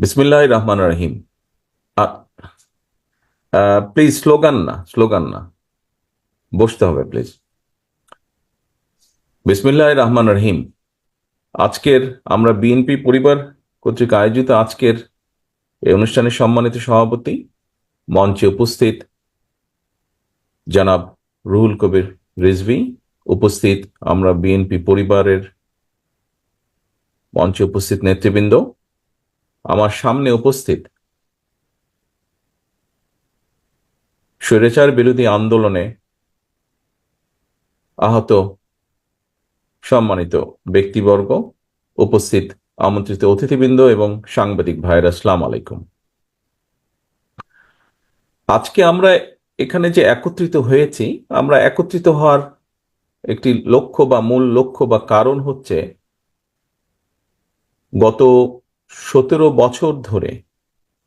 বিসমিল্লাহির রহমানির রহিম। Please slogan না, বসতে হবে প্লিজ। বিসমিল্লাহির রহমানির রহিম। আজকের আমরা বিএনপি পরিবার কর্তৃক আয়োজিত আজকের এই অনুষ্ঠানের সম্মানিত সভাপতি, মঞ্চে উপস্থিত জনাব রুহুল কবির রিজভী, উপস্থিত আমরা বিএনপি পরিবারের মঞ্চে উপস্থিত নেতৃবৃন্দ, আমার সামনে উপস্থিত স্বৈরাচার বিরোধী আন্দোলনে আহত সম্মানিত ব্যক্তিবর্গ, উপস্থিত আমন্ত্রিত অতিথিবৃন্দ এবং সাংবাদিক ভাইরা, আসসালামু আলাইকুম। আজকে আমরা এখানে যে একত্রিত হয়েছি, আমরা একত্রিত হওয়ার একটি লক্ষ্য বা মূল লক্ষ্য বা কারণ হচ্ছে গত 17 বছর ধরে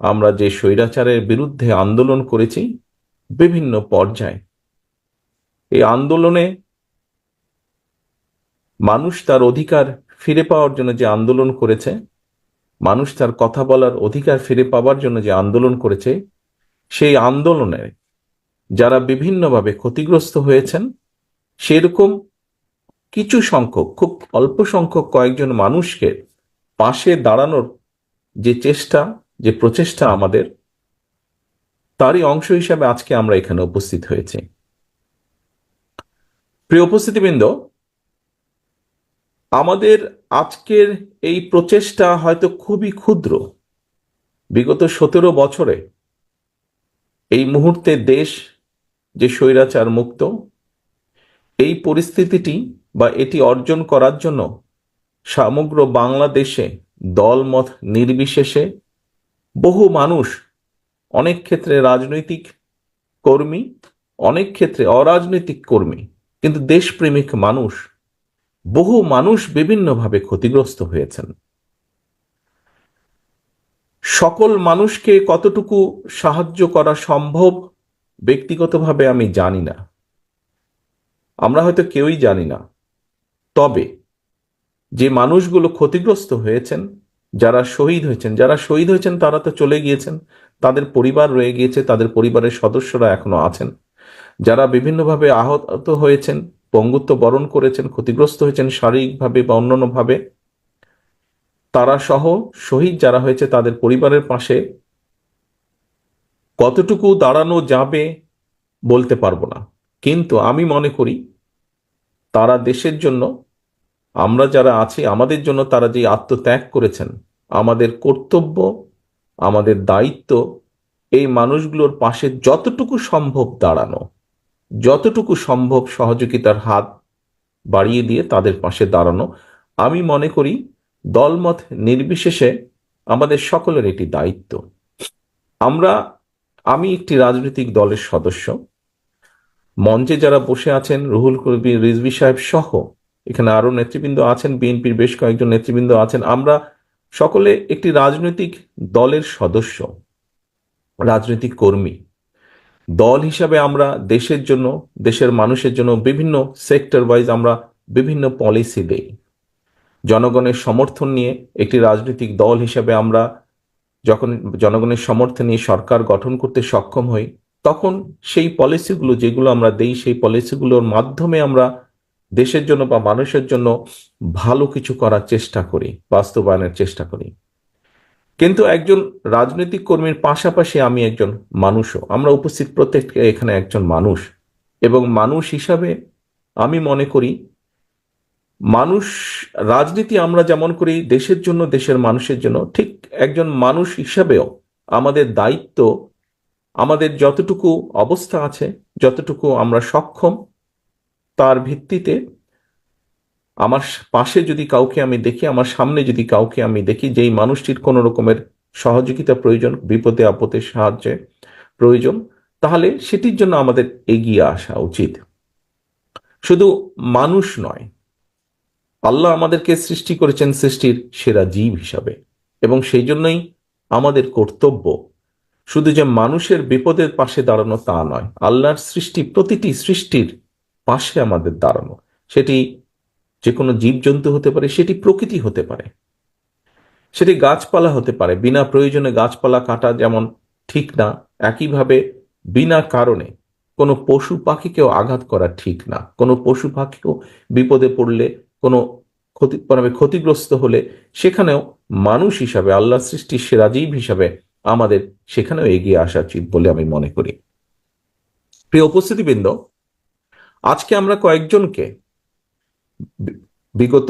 আমরা যে স্বৈরাচারের বিরুদ্ধে আন্দোলন করেছি বিভিন্ন পর্যায়ে, এই আন্দোলনে মানুষ তার অধিকার ফিরে পাওয়ার জন্য যে আন্দোলন করেছে, মানুষ তার কথা বলার অধিকার ফিরে পাওয়ার জন্য যে আন্দোলন করেছে, সেই আন্দোলনে যারা বিভিন্নভাবে ক্ষতিগ্রস্ত হয়েছেন, সেরকম কিছু সংখ্যক, খুব অল্প সংখ্যক কয়েকজন মানুষকে পাশে দাঁড়ানোর যে চেষ্টা, যে প্রচেষ্টা আমাদের, তারই অংশ হিসাবে আজকে আমরা এখানে উপস্থিত হয়েছি। প্রিয় উপস্থিতিবৃন্দ, আমাদের আজকের এই প্রচেষ্টা হয়তো খুবই ক্ষুদ্র। বিগত 17 বছরে এই মুহূর্তে দেশ যে স্বৈরাচার মুক্ত, এই পরিস্থিতিটি বা এটি অর্জন করার জন্য সমগ্র বাংলাদেশে দলমত নির্বিশেষে বহু মানুষ, অনেক ক্ষেত্রে রাজনৈতিক কর্মী, অনেক ক্ষেত্রে অরাজনৈতিক কর্মী, কিন্তু দেশপ্রেমিক মানুষ, বহু মানুষ বিভিন্নভাবে ক্ষতিগ্রস্ত হয়েছেন। সকল মানুষকে কতটুকু সাহায্য করা সম্ভব ব্যক্তিগতভাবে আমি জানি না, আমরা হয়তো কেউই জানি না। তবে যে মানুষগুলো ক্ষতিগ্রস্ত হয়েছেন, যারা শহীদ হয়েছেন তারা তো চলে গিয়েছেন, তাদের পরিবার রয়ে গিয়েছে, তাদের পরিবারের সদস্যরা এখনো আছেন। যারা বিভিন্নভাবে আহত হয়েছেন, পঙ্গুত্ব বরণ করেছেন, ক্ষতিগ্রস্ত হয়েছেন শারীরিকভাবে বা অন্যান্যভাবে, তারা সহ শহীদ যারা হয়েছে তাদের পরিবারের পাশে কতটুকু দাঁড়ানো যাবে বলতে পারবো না। কিন্তু আমি মনে করি তারা দেশের জন্য, আমরা যারা আছি আমাদের জন্য তারা যে আত্মত্যাগ করেছেন, আমাদের কর্তব্য, আমাদের দায়িত্ব এই মানুষগুলোর পাশে যতটুকু সম্ভব দাঁড়ানো, যতটুকু সম্ভব সহযোগিতার হাত বাড়িয়ে দিয়ে তাদের পাশে দাঁড়ানো। আমি মনে করি দলমত নির্বিশেষে আমাদের সকলের এটি দায়িত্ব। আমি একটি রাজনৈতিক দলের সদস্য। মঞ্চে যারা বসে আছেন, রুহুল কবির রিজভী সাহেব সহ এখানে আরো নেতৃবৃন্দ আছেন, বিএনপির বেশ কয়েকজন নেতৃবৃন্দ আছেন, আমরা সকলে একটি রাজনৈতিক দলের সদস্য, রাজনৈতিক কর্মী। দল হিসাবে আমরা দেশের জন্য, দেশের মানুষের জন্য বিভিন্ন সেক্টর ওয়াইজ আমরা বিভিন্ন পলিসি দেই। জনগণের সমর্থন নিয়ে একটি রাজনৈতিক দল হিসাবে আমরা যখন জনগণের সমর্থন নিয়ে সরকার গঠন করতে সক্ষম হই, তখন সেই পলিসিগুলো যেগুলো আমরা দেই, সেই পলিসিগুলোর মাধ্যমে আমরা দেশের জন্য বা মানুষের জন্য ভালো কিছু করার চেষ্টা করি, বাস্তবায়নের চেষ্টা করি। কিন্তু একজন রাজনৈতিক কর্মীর পাশাপাশি আমি একজন মানুষও, আমরা উপস্থিত প্রত্যেককে এখানে একজন মানুষ, এবং মানুষ হিসাবে আমি মনে করি মানুষ, রাজনীতি আমরা যেমন করি দেশের জন্য, দেশের মানুষের জন্য, ঠিক একজন মানুষ হিসাবেও আমাদের দায়িত্ব, আমাদের যতটুকু অবস্থা আছে, যতটুকু আমরা সক্ষম, তার ভিত্তিতে আমার পাশে যদি কাউকে আমি দেখি, আমার সামনে যদি কাউকে আমি দেখি যেই মানুষটির কোনো রকমের সহযোগিতা প্রয়োজন, বিপদে আপদে সাহায্যে প্রয়োজন, তাহলে সেটির জন্য আমাদের এগিয়ে আসা উচিত। শুধু মানুষ নয়, আল্লাহ আমাদেরকে সৃষ্টি করেছেন সৃষ্টির সেরা জীব হিসাবে, এবং সেই জন্যই আমাদের কর্তব্য শুধু যে মানুষের বিপদের পাশে দাঁড়ানো তা নয়, আল্লাহর সৃষ্টি, প্রতিটি সৃষ্টির পাশে আমাদের দাঁড়ানো। সেটি যে কোনো জীবজন্তু হতে পারে, সেটি প্রকৃতি হতে পারে। সেটি গাছপালা হতে পারে। বিনা প্রয়োজনে গাছপালা কাটা যেমন ঠিক না, একইভাবে বিনা কারণে কোনো পশু পাখিকেও আঘাত করা ঠিক না। কোনো পশু পাখিও বিপদে পড়লে, কোনো ক্ষতিগ্রস্ত হলে সেখানেও মানুষ হিসাবে, আল্লাহ সৃষ্টির সেরা জীব হিসাবে আমাদের সেখানেও এগিয়ে আসা উচিত বলে আমি মনে করি। প্রিয় উপস্থিতিবৃন্দ, আজকে আমরা কয়েকজনকে বিগত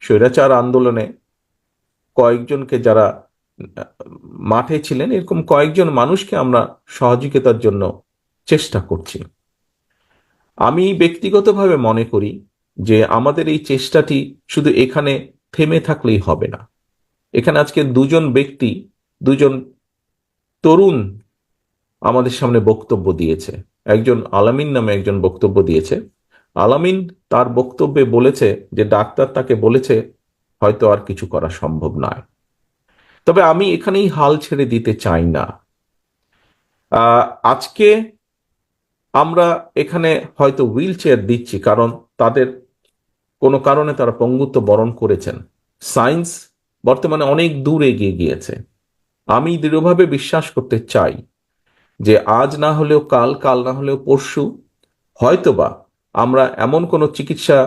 স্বৈরাচার আন্দোলনে কয়েকজনকে যারা মাঠে ছিলেন, এরকম কয়েকজন মানুষকে আমরা সহযোগিতার জন্য চেষ্টা করছি। আমি ব্যক্তিগতভাবে মনে করি যে আমাদের এই চেষ্টাটি শুধু এখানে থেমে থাকলেই হবে না। এখানে আজকে দুজন তরুণ আমাদের সামনে বক্তব্য দিয়েছে। একজন আলামিন নামে একজন বক্তব্য দিয়েছে। আলামিন তার বক্তব্যে বলেছে যে ডাক্তার তাকে বলেছে হয়তো আর কিছু করা সম্ভব নয়। তবে আমি এখানেই হাল ছেড়ে দিতে চাই না। আজকে আমরা এখানে হয়তো হুইল চেয়ার দিচ্ছি কারণ তাদের কোনো কারণে তারা পঙ্গুত্ব বরণ করেছেন। সায়েন্স বর্তমানে অনেক দূর এগিয়ে গিয়েছে। আমি দৃঢ়ভাবে বিশ্বাস করতে চাই যে আজ না হলেও কাল, কাল না হলেও পরশু হয়তোবা আমরা এমন কোনো চিকিৎসা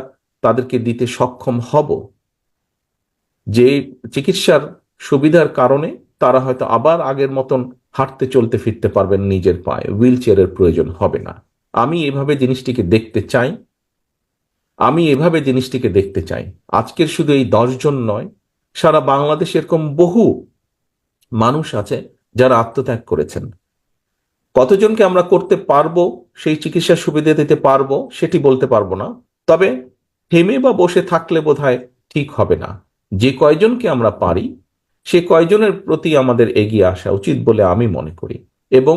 তাদেরকে দিতে সক্ষম হব যে চিকিৎসার সুবিধার কারণে তারা হয়তো আবার আগের মতন হাঁটতে চলতে ফিরতে পারবেন নিজের পায়ে, হুইল চেয়ারের প্রয়োজন হবে না। আমি এভাবে জিনিসটিকে দেখতে চাই। আজকের শুধু এই 10 জন নয়, সারা বাংলাদেশে এরকম বহু মানুষ আছে যারা আত্মত্যাগ করেছেন। কতজনকে আমরা করতে পারবো, সেই চিকিৎসার সুবিধা দিতে পারবো সেটি বলতে পারবো না। তবে থেমে বা বসে থাকলে বোধহয় ঠিক হবে না। যে কয়জনকে আমরা পারি সে কয়জনের প্রতি আমাদের এগিয়ে আসা উচিত বলে আমি মনে করি। এবং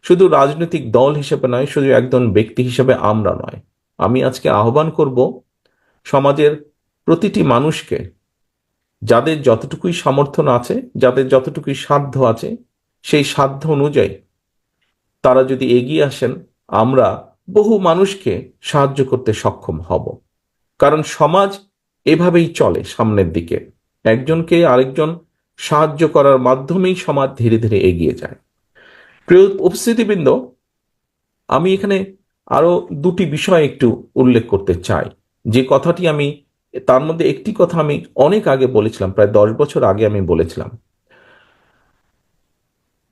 শুধু রাজনৈতিক দল হিসেবে নয়, শুধু একজন ব্যক্তি হিসেবে আমরা নয়, আমি আজকে আহ্বান করব সমাজের প্রতিটি মানুষকে, যাদের যতটুকুই সামর্থ্য আছে, যাদের যতটুকুই সাধ্য আছে, সেই সাধ্য অনুযায়ী তারা যদি এগিয়ে আসেন, আমরা বহু মানুষকে সাহায্য করতে সক্ষম হব। কারণ সমাজ এভাবেই চলে সামনের দিকে, একজনকে আরেকজন সাহায্য করার মাধ্যমেই সমাজ ধীরে ধীরে এগিয়ে যায়। প্রিয় উপস্থিতিবৃন্দ, আমি এখানে আরো দুটি বিষয় একটু উল্লেখ করতে চাই। যে কথাটি আমি, তার মধ্যে একটি কথা আমি অনেক আগে বলেছিলাম, প্রায় 10 বছর আগে আমি বলেছিলাম।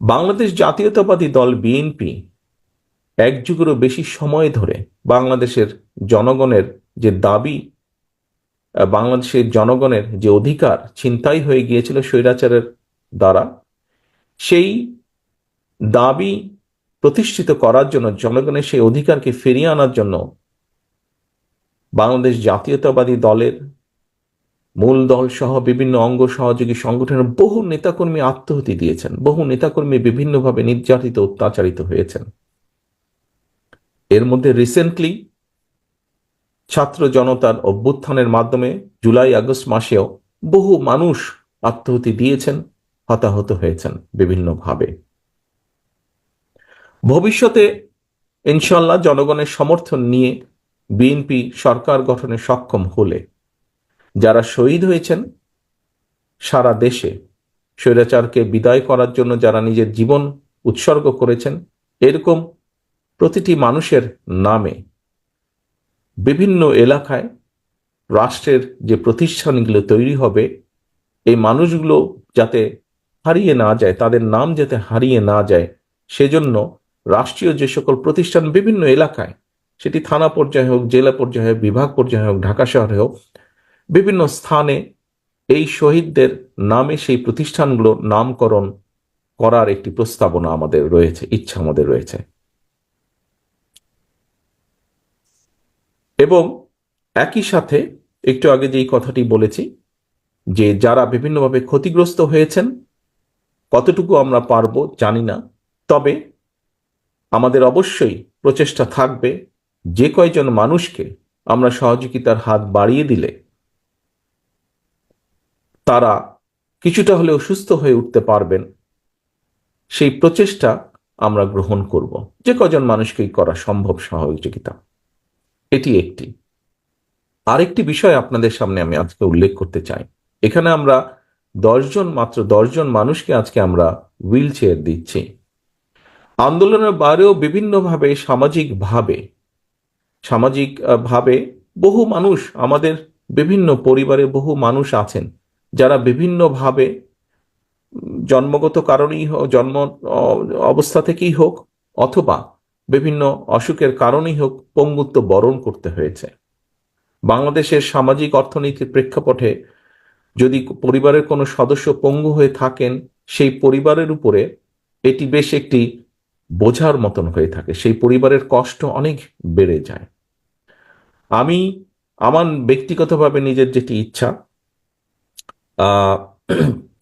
বাংলাদেশ জাতীয়তাবাদী দল বিএনপি এক যুগেরও বেশি সময় ধরে বাংলাদেশের জনগণের যে দাবি, বাংলাদেশের জনগণের যে অধিকার ছিনতাই হয়ে গিয়েছিল স্বৈরাচারের দ্বারা, সেই দাবি প্রতিষ্ঠিত করার জন্য, জনগণের সেই অধিকারকে ফিরিয়ে আনার জন্য বাংলাদেশ জাতীয়তাবাদী দলের মূল দল সহ বিভিন্ন অঙ্গ সহযোগী সংগঠনের বহু নেতাকর্মী আত্মাহুতি দিয়েছেন। বহু নেতাকর্মী বিভিন্নভাবে নির্যাতিত, অত্যাচারিত হয়েছেন। এর মধ্যে রিসেন্টলি ছাত্র জনতার অভ্যুত্থানের মাধ্যমে জুলাই আগস্ট মাসেও বহু মানুষ আত্মাহুতি দিয়েছেন, হতাহত হয়েছেন বিভিন্নভাবে। ভবিষ্যতে ইনশাল্লাহ জনগণের সমর্থন নিয়ে বিএনপি সরকার গঠনে সক্ষম হলে যারা শহীদ হয়েছেন সারা দেশে, স্বৈরাচারকে বিদায় করার জন্য যারা নিজের জীবন উৎসর্গ করেছেন, এরকম প্রতিটি মানুষের নামে বিভিন্ন এলাকায় রাষ্ট্রের যে প্রতিষ্ঠানগুলো তৈরি হবে, এই মানুষগুলো যাতে হারিয়ে না যায়, তাদের নাম যাতে হারিয়ে না যায়, সেজন্য রাষ্ট্রীয় যে সকল প্রতিষ্ঠান বিভিন্ন এলাকায়, সেটি থানা পর্যায়ে হোক, জেলা পর্যায়ে হোক, বিভাগ পর্যায়ে হোক, ঢাকা শহরে হোক, বিভিন্ন স্থানে এই শহীদদের নামে সেই প্রতিষ্ঠানগুলো নামকরণ করার একটি প্রস্তাবনা আমাদের রয়েছে, ইচ্ছা আমাদের রয়েছে। এবং একই সাথে একটু আগে যেই কথাটি বলেছি যে যারা বিভিন্নভাবে ক্ষতিগ্রস্ত হয়েছেন, কতটুকু আমরা পারবো জানি না, তবে আমাদের অবশ্যই প্রচেষ্টা থাকবে যে কয়জন মানুষকে আমরা সহযোগিতার হাত বাড়িয়ে দিলে তারা কিছুটা হলেও সুস্থ হয়ে উঠতে পারবেন, সেই প্রচেষ্টা আমরা গ্রহণ করব। যে কজন মানুষকেই করা সম্ভব সহযোগিতা, এটি একটি। আরেকটি বিষয় আপনাদের সামনে আমি আজকে উল্লেখ করতে চাই। এখানে আমরা মাত্র 10 জন মানুষকে আজকে আমরা হুইল চেয়ার দিচ্ছি। আন্দোলনের বাইরেও বিভিন্নভাবে সামাজিক ভাবে বহু মানুষ, আমাদের বিভিন্ন পরিবারে বহু মানুষ আছেন যারা বিভিন্নভাবে জন্মগত কারণেই হোক, জন্ম অবস্থা থেকেই হোক, অথবা বিভিন্ন অসুখের কারণেই হোক পঙ্গুত্ব বরণ করতে হয়েছে। বাংলাদেশের সামাজিক অর্থনীতির প্রেক্ষাপটে যদি পরিবারের কোনো সদস্য পঙ্গু হয়ে থাকেন, সেই পরিবারের উপরে এটি বেশ একটি বোঝার মতন হয়ে থাকে, সেই পরিবারের কষ্ট অনেক বেড়ে যায়। আমি আমার ব্যক্তিগতভাবে নিজের যেটি ইচ্ছা, আহ,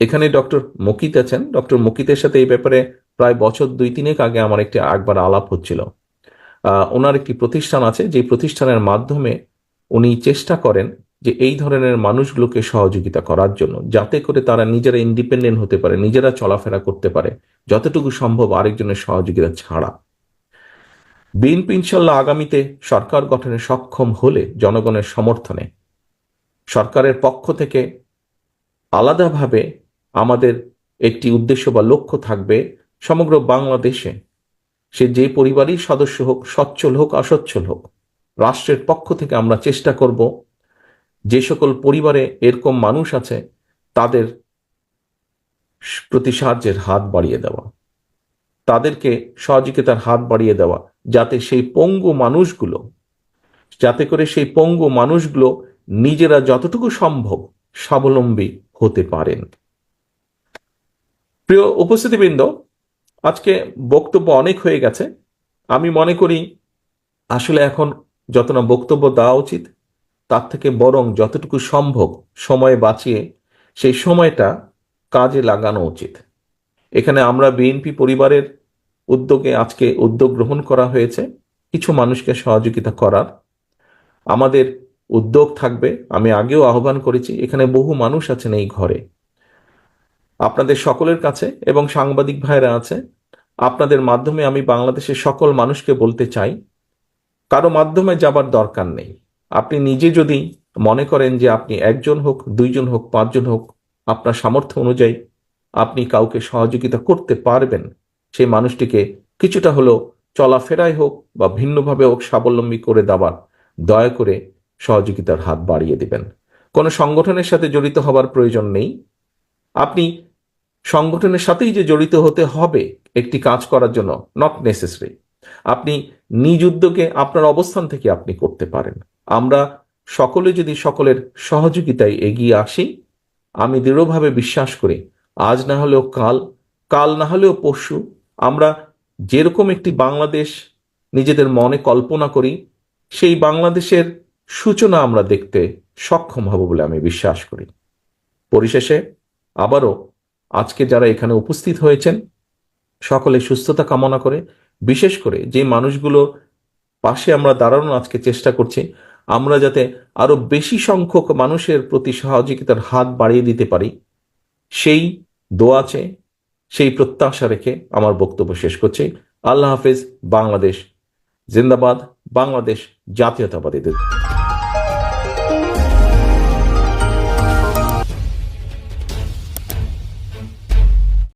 এখানে ডক্টর মকিত আছেন, ডক্টর মকিতের সাথে এই ব্যাপারে প্রায় বছর 2-3 আগে আমার একবার আলাপ হচ্ছিল। ওনার একটি প্রতিষ্ঠান আছে, যে প্রতিষ্ঠানের মাধ্যমে উনি চেষ্টা করেন যে এই ধরনের মানুষগুলোকে সহযোগিতা করার জন্য, যাতে করে তারা নিজেরা ইন্ডিপেন্ডেন্ট হতে পারে, নিজেরা চলাফেরা করতে পারে, যতটুকু সম্ভব আরেকজনের সহযোগিতা ছাড়া। বিএনপি ইনশাল্লাহ আগামীতে সরকার গঠনে সক্ষম হলে জনগণের সমর্থনে সরকারের পক্ষ থেকে আলাদাভাবে আমাদের একটি উদ্দেশ্য বা লক্ষ্য থাকবে, সমগ্র বাংলাদেশে সে যে পরিবারই সদস্য হোক, সচ্ছল হোক অসচ্ছল হোক, রাষ্ট্রের পক্ষ থেকে আমরা চেষ্টা করব যে সকল পরিবারে এরকম মানুষ আছে তাদের প্রতি সাহায্যের হাত বাড়িয়ে দেওয়া, তাদেরকে সহযোগিতার হাত বাড়িয়ে দেওয়া, যাতে করে সেই পঙ্গু মানুষগুলো নিজেরা যতটুকু সম্ভব স্বাবলম্বী হতে পারেন। প্রিয় উপস্থিতিবৃন্দ, আজকে বক্তব্য অনেক হয়ে গেছে। আমি মনে করি আসলে এখন যত না বক্তব্য দেওয়া উচিত, তার থেকে বরং যতটুকু সম্ভব সময় বাঁচিয়ে সেই সময়টা কাজে লাগানো উচিত। এখানে আমরা বিএনপি পরিবারের উদ্যোগে আজকে উদ্যোগ গ্রহণ করা হয়েছে কিছু মানুষকে সহযোগিতা করার। আমাদের উদ্যোগ থাকবে, আমি আগেও আহ্বান করেছি, এখানে বহু মানুষ আছেন এই ঘরে, আপনাদের সকলের কাছে এবং সাংবাদিক ভাইরা আছে, আপনাদের মাধ্যমে আমি বাংলাদেশের সকল মানুষকে বলতে চাই, কারো মাধ্যমে যাবার দরকার নেই। আপনি নিজে যদি মনে করেন যে আপনি 1জন হোক, 2জন হোক, 5জন হোক, আপনার সামর্থ্য অনুযায়ী আপনি কাউকে সহযোগিতা করতে পারবেন, সেই মানুষটিকে কিছুটা হলেও চলাফেরায় হোক বা ভিন্নভাবে হোক স্বাবলম্বী করে দেওয়ার দয়া করে সহযোগিতার হাত বাড়িয়ে দিবেন। কোনো সংগঠনের সাথে জড়িত হবার প্রয়োজন নেই। আপনি সংগঠনের সাথেই যে জড়িত হতে হবে একটি কাজ করার জন্য, নট নেসেসারি। আপনি নিজ উদ্যোগে আপনার অবস্থান থেকে আপনি করতে পারেন। আমরা সকলে যদি সকলের সহযোগিতায় এগিয়ে আসি, আমি দৃঢ়ভাবে বিশ্বাস করি আজ না হলেও কাল, কাল না হলেও পরশু আমরা যেরকম একটি বাংলাদেশ নিজেদের মনে কল্পনা করি, সেই বাংলাদেশের সূচনা আমরা দেখতে সক্ষম হব বলে আমি বিশ্বাস করি। পরিশেষে আবারও আজকে যারা এখানে উপস্থিত হয়েছেন সকলে সুস্থতা কামনা করে, বিশেষ করে যে মানুষগুলো পাশে আমরা দাঁড়ানোর আজকে চেষ্টা করছি, আমরা যাতে আরো বেশি সংখ্যক মানুষের প্রতি সহযোগিতার হাত বাড়িয়ে দিতে পারি, সেই দোয়া চেয়ে, সেই প্রত্যাশা রেখে আমার বক্তব্য শেষ করছি। আল্লাহ হাফেজ। বাংলাদেশ জিন্দাবাদ। বাংলাদেশ জাতীয়তাবাদীদের